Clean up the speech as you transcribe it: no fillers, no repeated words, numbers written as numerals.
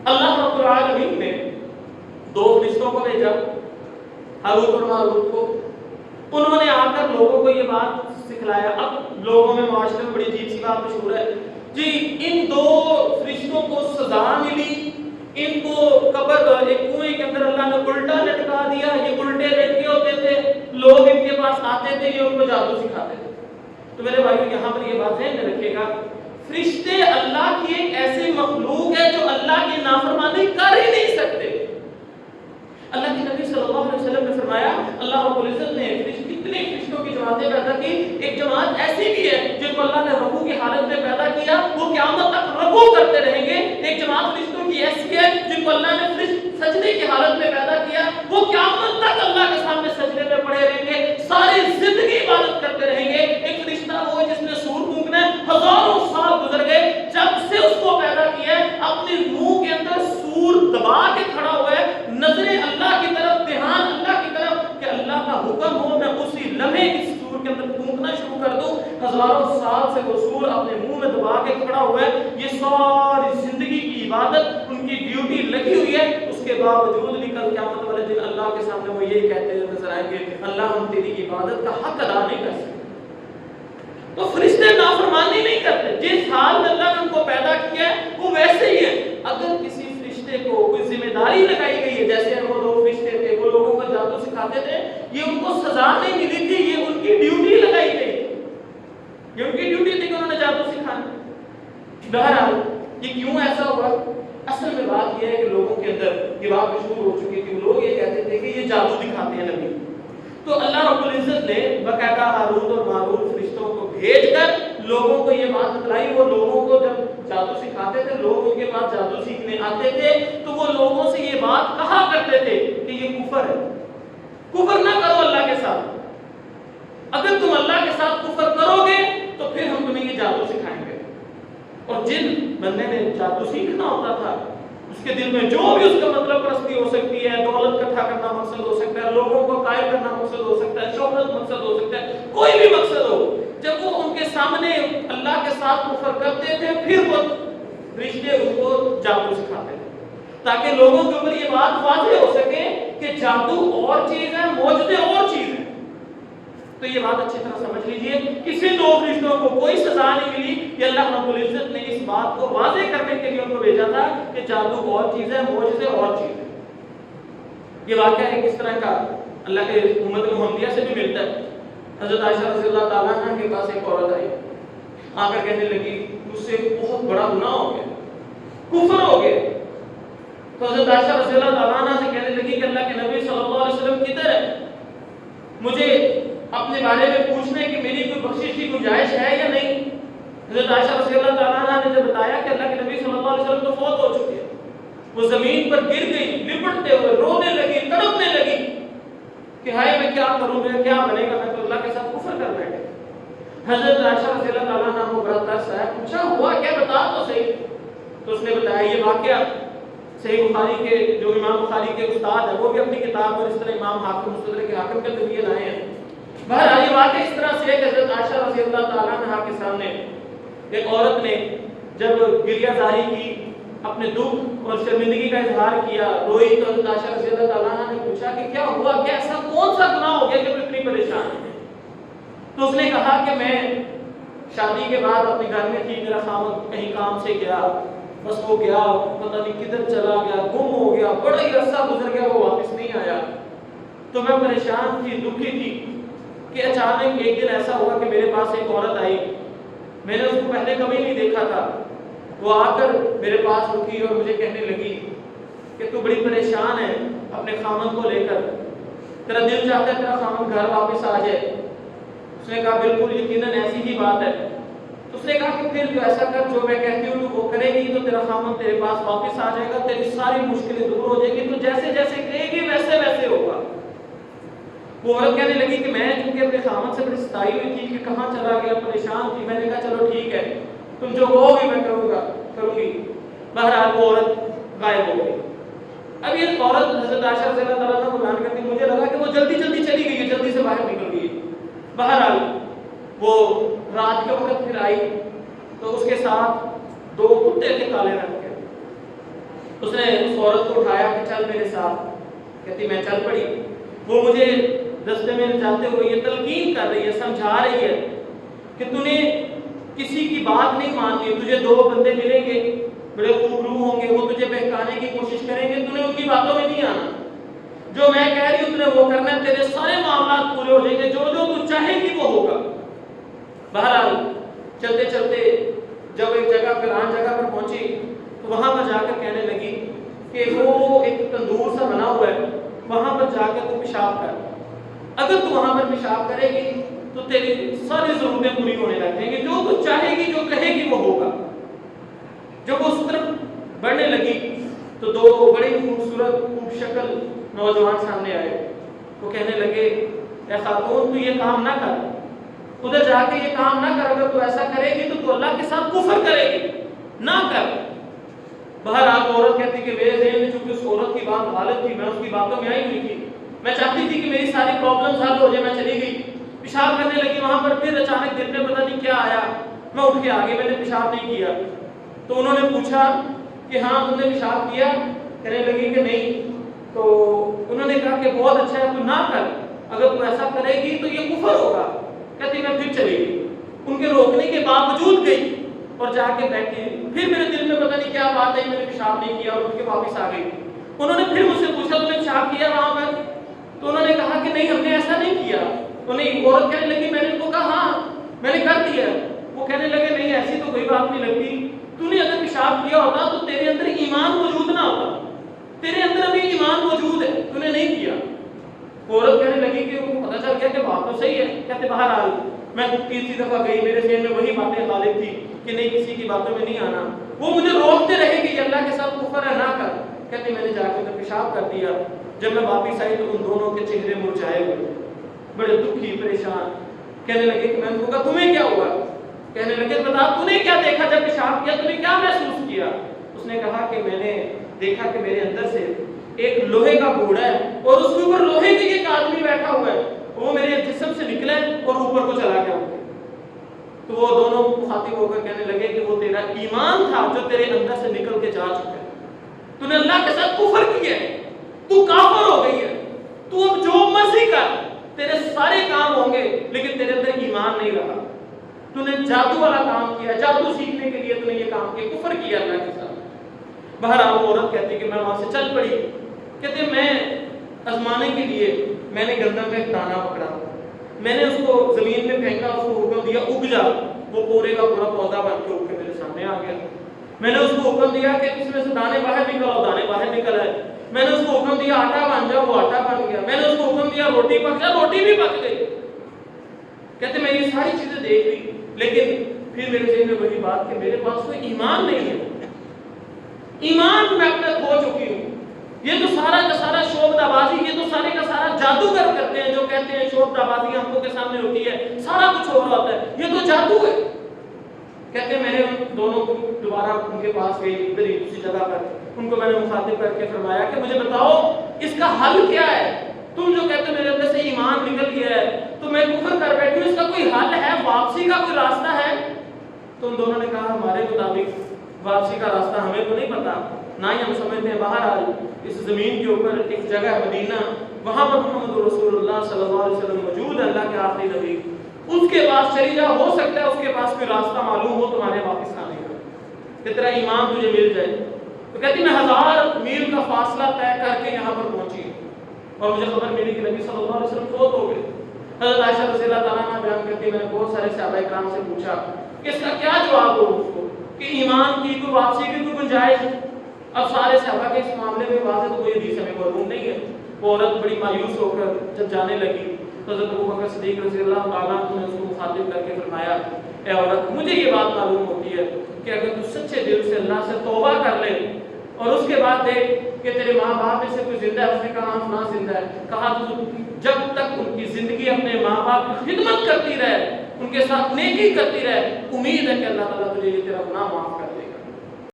اللہ رب العالمین نے دو فرشتوں کو بھیجا، ہاروت اور ماروت کو. انہوں نے آ کر لوگوں کو یہ بات سکھلایا. اب لوگوں میں معاشرے میں بڑی عجیب سی بات مشہور ہے جی، ان دو فرشتوں کو سزا ملی، ان کو قبر ایک کنویں کے اندر اللہ نے الٹا لٹکا دیا. یہ الٹے لٹکے ہوتے تھے، لوگ ان کے پاس آتے تھے، یہ ان کو جادو سکھاتے تھے. تو میرے بھائیو یہاں پر یہ بات ذہن میں رکھیے گا، فرشتے اللہ کی ایک ایسی مخلوق ہے جو اللہ کی نافرمانی کر ہی نہیں سکتے. اللہ کے نبی صلی اللہ علیہ وسلم نے فرمایا اللہ رب العزت نے کتنے فرشتوں کی جماعتیں پیدا کی. ایک جماعت ایسی بھی ہے جن کو اللہ نے رکوع کی حالت میں پیدا کیا، وہ قیامت تک رکوع کرتے رہیں گے. ایک جماعت فرشتوں کی ایسی ہے جن کو اللہ نے سجدے کی حالت میں پیدا کیا، وہ قیامت تک اللہ کے سامنے سجدے میں پڑے رہیں گے، ساری زندگی عبادت کرتے رہیں گے. ایک فرشتہ وہ جس نے سور پھونکنا ہے، ہزاروں سال گزر گئے جب سے اس کو پیدا کیا ہے، اپنے منہ کے اندر سور دبا کے کھڑا ہوا ہے، نظریں اللہ کی طرف، دھیان اللہ کی طرف کہ اللہ کا حکم ہو میں اسی لمحے اس سور کے اندر پھونکنا شروع کر دوں. ہزاروں سال سے وہ سور اپنے منہ میں دبا کے کھڑا ہوا ہے. یہ ساری زندگی کی عبادت ان کی ڈیوٹی لگی ہوئی ہے. اس کے باوجود بھی کل قیامت والے دن اللہ کے سامنے وہ یہی کہتے ہوئے نظر آئیں گے اللہ ہم تیری عبادت کا حق ادا نہیں کر سکتے. تو فرشتے نافرمانی نہیں کرتے. جس حال میں اللہ نے ان کو پیدا کیا ہے وہ ویسے ہی ہے. اگر کسی فرشتے کو کوئی ذمہ داری لگائی گئی ہے، جیسے وہ دو فرشتے تھے، وہ لوگوں کو جادو سکھاتے تھے، یہ ان کو سزا نہیں ملی تھی، یہ ان کی ڈیوٹی لگائی گئی تھی. یہ ان کی ڈیوٹی تھی کہ انہوں نے جادو سکھانا. بہرحال یہ کیوں ایسا ہوا؟ اصل میں بات یہ ہے کہ لوگوں کے اندر یہ بات مشہور ہو چکی تھی، لوگ یہ کہتے تھے کہ یہ جادو دکھاتے ہیں نبی. تو اللہ رب العزت نے باقاعدہ ہاروت اور ماروت فرشتوں کو بھیج کر لوگوں کو یہ بات بتلائی. وہ لوگوں کو جب جادو سکھاتے تھے، لوگ ان کے پاس جادو سیکھنے آتے تھے تو وہ لوگوں سے یہ بات کہا کرتے تھے کہ یہ کفر ہے، کفر نہ کرو اللہ کے ساتھ. اگر تم اللہ کے ساتھ کفر کرو گے تو پھر ہم تمہیں یہ جادو سکھائیں گے. اور جن بندے نے جادو سیکھنا ہوتا تھا اس کے دل میں جو بھی اس کا مطلب پرستی ہو سکتی ہے، دولت اکٹھا کرنا مقصد ہو سکتا ہے، لوگوں کو قائل کرنا مقصد ہو سکتا ہے، شہرت مقصد ہو سکتا ہے، کوئی بھی مقصد ہو، جب وہ ان کے سامنے اللہ کے ساتھ کفر کرتے تھے پھر وہ فرشتے ان کو جادو سکھاتے تھے تاکہ لوگوں کے اوپر یہ بات واضح ہو سکے کہ جادو اور چیز ہے، معجزے اور چیز ہے. تو یہ بات اچھی طرح سمجھ لیجئے، کسی دو فرشتوں کو کوئی سزا نہیں ملی. کہ اللہ رب العزت نے اس بات کو واضح کرنے کے لیے ان کو بھیجا تھا کہ جادو اور چیز ہے، معجزے اور چیز ہے. یہ واقعہ ہے کس طرح کا اللہ کے امت محمدیہ سے بھی ملتا ہے. حضرت عائشہ رضی اللہ تعالیٰ عنہ کے پاس ایک عورت آئی، آ کر کہنے لگی مجھ سے بہت بڑا گناہ ہو گیا، کفر ہو گیا. تو حضرت عائشہ رضی اللہ تعالیٰ عنہ سے کہنے لگی کہ اللہ کے نبی صلی اللہ علیہ وسلم کدھر ہے؟ مجھے اپنے بارے میں پوچھنے کہ میری کوئی بخشش کی گنجائش ہے یا نہیں. حضرت عائشہ رضی اللہ تعالیٰ عنہ نے جب بتایا کہ اللہ کے نبی صلی اللہ علیہ وسلم تو فوت ہو چکے ہیں، وہ زمین پر گر گئی، لپٹتے ہوئے رونے لگی، تڑپنے لگی کہ ہائے میں کیا کروں، میں کیا بنے گا، میں تو اللہ کے ساتھ کفر کر بیٹھے. حضرت عائشہ رضی اللہ تعالیٰ عنہ کو بڑا ترس آیا، پوچھا ہوا کیا، بتا تو صحیح. تو اس نے بتایا یہ واقعہ صحیح بخاری کے جو امام بخاری کے استاد ہیں وہ بھی اپنی کتاب اور اس طرح امام حاکم مستدرک حاکم کے ذریعے لائے ہیں. بہرحال یہ واقعہ اس طرح سے ہے کہ حضرت عائشہ رضی اللہ تعالیٰ عنہ کے سامنے ایک عورت نے جب گریہ زاری کی، اپنے دکھ اور شرمندگی کا اظہار کیا، روئی، تو حضرت عائشہ رضی اللہ تعالیٰ عنہ نے پوچھا کہ کیا ہوا، کیا ایسا کون سا گناہ ہو گیا کہ تم اتنی پریشان ہے؟ تو اس نے کہا کہ میں شادی کے بعد اپنے گھر میں تھی، میرا خاوند کہیں کام سے گیا، بس وہ گیا پتہ نہیں کدھر چلا گیا، گم ہو گیا، بڑا ہی عرصہ گزر گیا، وہ واپس نہیں آیا. تو میں پریشان تھی، دکھی تھی کہ اچانک ایک دن ایسا ہوا کہ میرے پاس ایک عورت آئی، میں نے اس کو پہلے کبھی نہیں دیکھا تھا. وہ آ کر میرے پاس رکی اور مجھے کہنے لگی کہ تو بڑی پریشان ہے اپنے خاوند کو لے کر، تیرا دل چاہتا ہے تیرا خاوند گھر واپس آ جائے. اس نے کہا بالکل یقیناً ایسی ہی بات ہے. تو اس نے کہا کہ پھر جو ایسا کر جو میں کہتی ہوں وہ کرے گی تو تیرا خاوند تیرے پاس واپس آ جائے گا، تیری ساری مشکلیں دور ہو جائیں گی، تو جیسے جیسے کہے گی ویسے ویسے ہوگا. وہ عورت کہنے لگی کہ میں چونکہ اپنے خاوند سے بڑی ستائی ہوئی تھی کہ کہاں چلا گیا، پریشان تھی، میں نے کہا چلو ٹھیک ہے تم جو کہو گی میں کروں گی. بہرحال وہ عورت غائب ہو گئی. اب یہ عورت حضرت عائشہ رضی اللہ تعالیٰ عنہ کو بیان کرتی، مجھے لگا کہ وہ جلدی جلدی چلی گئی ہے، جلدی سے باہر نکل گئی. بہرحال وہ رات کے وقت پھر آئی تو اس کے ساتھ دو کتے تھے کالے رنگ کے. اس نے اس عورت کو اٹھایا کہ چل میرے ساتھ، کہتی میں چل پڑی۔ وہ مجھے رستے میں جاتے ہوئے یہ تلقین کر رہی ہے، سمجھا رہی ہے کہ تو نے کسی کی بات نہیں ماننی، تجھے دو بندے ملیں گے بڑے خوب روح ہوں گے، وہ تجھے بہکانے کی کوشش کریں گے، تو نے ان کی باتوں میں نہیں آنا، جو میں کہہ رہی ہوں تو نے وہ کرنا ہے، تیرے سارے معاملات پورے ہو جائیں گے، جو جو تو چاہے گی وہ ہوگا۔ بہرحال چلتے چلتے جب ایک جگہ فلان جگہ پر پہنچی تو وہاں پر جا کر کہنے لگی کہ وہ ایک تندور سا بنا ہوا ہے، وہاں پر جا کر تو پیشاب کر، اگر تو وہاں پر پیشاب کرے گی تو تیری ساری ضرورتیں پوری ہونے لگ جائیں گی، جو تو چاہے گی جو کہے گی وہ ہوگا۔ جب وہ اس طرف بڑھنے لگی تو دو بڑی خوبصورت خوب شکل نوجوان سامنے آئے، وہ کہنے لگے اے خاتون تو یہ کام نہ کر، ادھر جا کے یہ کام نہ کر، اگر تو ایسا کرے گی تو اللہ کے ساتھ کفر کرے گی، نہ کر۔ بہرحال عورت کہتی کہ میرے ذہن میں چونکہ اس عورت کی بات غالب تھی، میں اس کی باتوں میں آئی ہوئی تھی، میں چاہتی تھی کہ میری ساری پرابلمز حل ہو جائے، میں چلی گئی پیشاب کرنے لگی وہاں پر، پھر اچانک دل میں پتہ نہیں کیا آیا، میں اٹھ کے آگے، میں نے پیشاب نہیں کیا۔ تو انہوں نے پوچھا کہ ہاں تم نے پیشاب کیا؟ کہنے لگی کہ نہیں۔ تو انہوں نے کہا کہ بہت اچھا ہے، تو نہ کر، اگر تو ایسا کرے گی تو یہ کفر ہوگا۔ کہتی میں پھر چلی گئی، ان کے روکنے کے باوجود گئی اور جا کے بیٹھی، پھر میرے دل میں پتہ نہیں کیا بات ہے، میں نے پیشاب نہیں کیا اور اٹھ کے واپس آ گئی۔ انہوں نے پھر مجھ سے پوچھا تم نے پیشاب کیا وہاں پر؟ تو انہوں نے کہا کہ نہیں ہم نے ایسا نہیں کیا۔ انہیں عورت کہنے لگی، میں نے ان کو کہا ہاں میں نے کر دیا۔ وہ کہنے لگے نہیں ایسی تو کوئی بات نہیں لگتی، تو نے اگر پیشاب کیا ہوتا تو تیرے اندر ایمان موجود نہ ہوتا، تیرے اندر ابھی ایمان موجود ہے، تو نے نہیں کیا۔ عورت کہنے لگی کہ وہ پتہ چل گیا کہ بات تو صحیح ہے۔ کہتے بہرحال میں تیسری دفعہ گئی، میرے ذہن میں وہی باتیں غالب تھی کہ نہیں کسی کی باتوں میں نہیں آنا، وہ مجھے روکتے رہے کہ یہ اللہ کے ساتھ کفر ہے، نہ کر۔ کہتے میں نے جا کے پیشاب کر دیا، جب میں واپس آئی تو ان دونوں کے چہرے مرجھائے ہوئے، بڑے دکھی پریشان، کہنے لگے کہ میں نے کہا تمہیں کیا ہوا؟ کہنے لگے بتا تو نے کیا دیکھا جب پیشاب کیا، تو نے کیا محسوس کیا؟ اس نے کہا کہ میں نے دیکھا کہ میرے اندر سے ایک لوہے کا گھوڑا ہے اور اس کے اوپر لوہے کے ایک آدمی بیٹھا ہوا ہے، وہ میرے جسم سے نکلا اور اوپر کو چلا گیا۔ تو وہ دونوں مخاطب ہو کر کہنے لگے کہ وہ تیرا ایمان تھا جو تیرے اندر سے نکل کے جا چکا ہے، تو نے اللہ کے ساتھ کفر کیا ہے، تو کافر ہو گئی ہے، تو اب جو مرضی کر تیرے سارے کام ہوں گے لیکن تیرے اندر ایمان نہیں رہا، تو نے جادو والا کام کیا، جادو سیکھنے کے لیے تو نے یہ کام کیا، کفر کیا اللہ کے ساتھ۔ بہرحال وہ عورت کہتی کہ میں وہاں سے چل پڑی، کہتے میں آزمانے کے لیے میں نے گندم کا ایک دانہ پکڑا، میں نے اس کو زمین میں پھینکا، اس کو حکم دیا اگ جا، وہ پورے کا پورا پودا بن کے اگ کے میرے سامنے آ گیا۔ میں نے اس کو حکم دیا کہ اس میں سے دانے باہر نکل آؤ، دانے باہر نکل آئے۔ میں نے اس کو حکم دیا آٹا بن جا، وہ آٹا بن گیا۔ میں نے اس کو حکم دیا روٹی پک جا، روٹی بھی پک گئی۔ کہتے میں یہ ساری چیزیں دیکھ لی، لیکن پھر میرے ذہن میں وہی بات کہ میرے پاس کوئی ایمان نہیں ہے، ایمان میں اپنا کھو چکی ہوں۔ یہ تو سارا کا سارا شوق دبازی، یہ تو سارے کا سارا جادوگر کرتے ہیں، جو کہتے ہیں شوق دبازی آنکھوں کے سامنے ہوتی ہے، سارا کچھ ہو رہا ہوتا ہے، یہ تو جادو ہے۔ کہتے ہیں میں نے ان دونوں کو دوبارہ ان کے پاس گئی، ادھر ہی دوسری جگہ پر ان کو میں نے مخاطب کر کے فرمایا کہ مجھے بتاؤ اس کا حل کیا ہے؟ تم جو کہتے میرے اندر سے ایمان نکل گیا ہے تو میں کفر کر بیٹھی ہوں، اس کا کوئی حل ہے، واپسی کا کوئی راستہ ہے؟ تو ان دونوں نے کہا ہمارے مطابق واپسی کا راستہ ہمیں تو نہیں پتا، نہ ہی ہم سمجھتے ہیں۔ باہر اس زمین کے اوپر ایک جگہ ہے مدینہ، وہاں پر محمد رسول اللہ صلی اللہ علیہ وسلم موجود ہے، اللہ کے آخری نبی، اس کے پاس چلی جا، ہو سکتا ہے اس کے پاس کوئی راستہ معلوم ہو تمہارے واپس آنے کا، کہ تیرا ایمان تجھے مل جائے۔ تو کہتی میں 1000 میل کا فاصلہ طے کر کے یہاں پر پہنچی اور مجھے خبر ملی کہ نبی صلی اللہ علیہ وسلم فوت ہو گئے۔ حضرت عائشہ رضی اللہ تعالیٰ عنہ بیان کرتی میں نے بہت سارے صحابہ کرام سے پوچھا کہ اس کا کیا جواب دو اس کو، کہ ایمان کی کوئی واپسی کی کوئی گنجائش؟ اب سارے صحابہ کے اس معاملے میں واضح تو کوئی حدیث ہمیں معلوم نہیں ہے۔ وہ عورت بڑی مایوس ہو کر جب جانے لگی تو حضرت ابوبکر صدیق رضی اللہ تعالیٰ عنہ نے اس کو مخاطب کر کے فرمایا اے عورت مجھے یہ بات معلوم ہوتی ہے کہ اگر تو سچے دل سے اللہ سے توبہ کر لے اور اس کے بعد دیکھ کہ تیرے ماں باپ میں سے کوئی زندہ ہے، اس نے کہا فلاں زندہ ہے، کہا تو جب تک ان کی زندگی اپنے ماں باپ کی خدمت کرتی رہے، ان کے ساتھ نیکی کرتی رہے، امید ہے کہ اللہ تعالیٰ تجھے یہ تیرا گناہ معاف کر